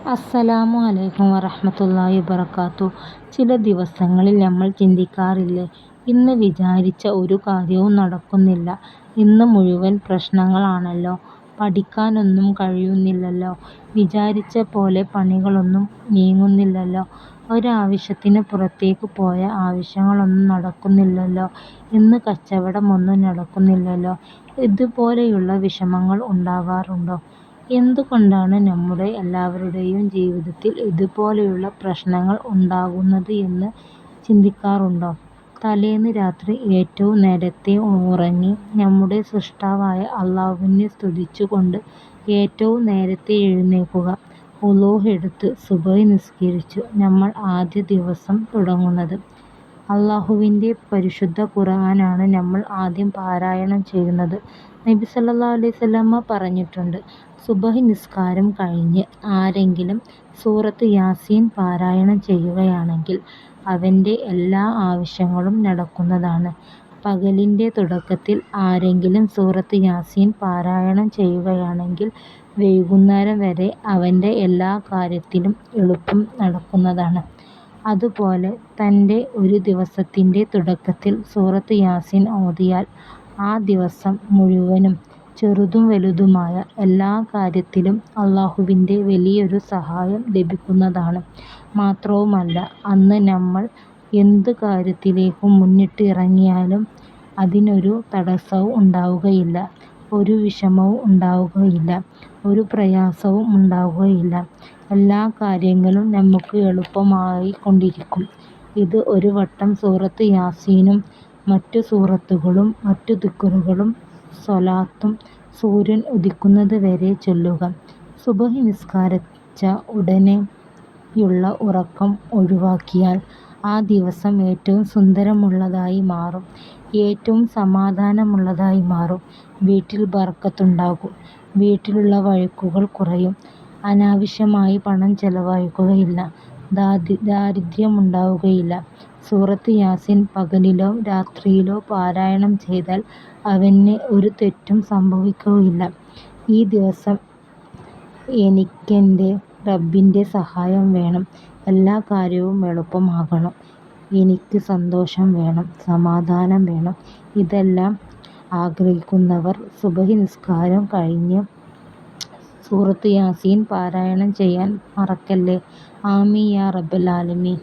അസ്സലാമു അലൈക്കും വറഹ്മത്തുള്ളാഹി വബറകാതുഹു. ചില ദിവസങ്ങളിൽ നമ്മൾ ചിന്തിക്കാറില്ലേ, ഇന്ന് വിചാരിച്ച ഒരു കാര്യവും നടക്കുന്നില്ല, ഇന്ന് മുഴുവൻ പ്രശ്നങ്ങളാണല്ലോ, പഠിക്കാനൊന്നും കഴിയുന്നില്ലല്ലോ, വിചാരിച്ച പോലെ പണികളൊന്നും നീങ്ങുന്നില്ലല്ലോ, ഒരാവശ്യത്തിന് പുറത്തേക്ക് പോയ ആവശ്യങ്ങളൊന്നും നടക്കുന്നില്ലല്ലോ, ഇന്ന് കച്ചവടമൊന്നും നടക്കുന്നില്ലല്ലോ. ഇതുപോലെയുള്ള വിഷമങ്ങൾ ഉണ്ടാകാറുണ്ടോ? എന്തുകൊണ്ടാണ് നമ്മുടെ എല്ലാവരുടെയും ജീവിതത്തിൽ ഇതുപോലെയുള്ള പ്രശ്നങ്ങൾ ഉണ്ടാകുന്നത് എന്ന് ചിന്തിക്കാറുണ്ടോ? തലേന്ന് രാത്രി ഏറ്റവും നേരത്തെ ഉറങ്ങി നമ്മുടെ സൃഷ്ടാവായ അല്ലാഹുവിനെ സ്തുതിച്ചുകൊണ്ട് ഏറ്റവും നേരത്തെ എഴുന്നേൽക്കുക, വുളൂ എടുത്ത് സുബ്ഹ് നിസ്കരിച്ചു നമ്മൾ ആദ്യ ദിവസം തുടങ്ങുന്നത്. അല്ലാഹുവിന്റെ പരിശുദ്ധ ഖുർആനാണ് നമ്മൾ ആദ്യം പാരായണം ചെയ്യുന്നത്. നബി സല്ലല്ലാഹു അലൈഹി വസല്ലമ പറഞ്ഞിട്ടുണ്ട്, സുബ്ഹ് നിസ്കാരം കഴിഞ്ഞ് ആരെങ്കിലും സൂറത്ത് യാസീൻ പാരായണം ചെയ്യുകയാണെങ്കിൽ അവന്റെ എല്ലാ ആവശ്യങ്ങളും നടക്കുന്നതാണ്. പകലിന്റെ തുടക്കത്തിൽ ആരെങ്കിലും സൂറത്ത് യാസീൻ പാരായണം ചെയ്യുകയാണെങ്കിൽ വൈകുന്നേരം വരെ അവന്റെ എല്ലാ കാര്യത്തിലും എളുപ്പം നടക്കുന്നതാണ്. അതുപോലെ തന്റെ ഒരു ദിവസത്തിന്റെ തുടക്കത്തിൽ സൂറത്ത് യാസീൻ ഓതിയാൽ ആ ദിവസം മുഴുവനും ചെറുതും വലുതുമായ എല്ലാ കാര്യത്തിലും അല്ലാഹുവിന്റെ വലിയൊരു സഹായം ലഭിക്കുന്നതാണ്. മാത്രവുമല്ല, അന്ന് നമ്മൾ എന്ത് കാര്യത്തിലേക്ക് മുന്നിട്ട് ഇറങ്ങിയാലും അതിനൊരു തടസ്സവും ഉണ്ടാവുകയില്ല, ഒരു വിഷമവും ഉണ്ടാവുകയില്ല, ഒരു പ്രയാസവും ഉണ്ടാവുകയില്ല. എല്ലാ കാര്യങ്ങളും നമുക്ക് എളുപ്പമായിക്കൊണ്ടിരിക്കും. ഇത് ഒരു വട്ടം സൂറത്ത് യാസീനും മറ്റു സൂറത്തുകളും മറ്റു ദിക്റുകളും സ്വലാത്തും സൂര്യൻ ഉദിക്കുന്നത് വരെ ചൊല്ലുക. സുബ്ഹ് നിസ്കരിച്ച ഉടനെയുള്ള ഉറക്കം ഒഴിവാക്കിയാൽ ആ ദിവസം ഏറ്റവും സുന്ദരമുള്ളതായി മാറും, ഏറ്റവും സമാധാനമുള്ളതായി മാറും. വീട്ടിൽ ബർക്കത്തുണ്ടാകും, വീട്ടിലുള്ള വഴക്കുകൾ കുറയും, അനാവശ്യമായി പണം ചെലവഴിക്കുകയില്ല, ദാരിദ്ര്യമുണ്ടാവുകയില്ല. സൂറത്ത് യാസീൻ പകലിലോ രാത്രിയിലോ പാരായണം ചെയ്താൽ അവന് ഒരു തെറ്റും സംഭവിക്കുകയില്ല. ഈ ദിവസം എനിക്കെന്റെ റബ്ബിന്റെ സഹായം വേണം, എല്ലാ കാര്യവും എളുപ്പമാകണം, എനിക്ക് സന്തോഷം വേണം, സമാധാനം വേണം, ഇതെല്ലാം ആഗ്രഹിക്കുന്നവർ സുബ്ഹ് നിസ്കാരം കഴിഞ്ഞ് സൂറത്ത് യാസീൻ പാരായണം ചെയ്യാൻ മറക്കല്ലേ. ആമീൻ യാ റബ്ബൽ ആലമീൻ.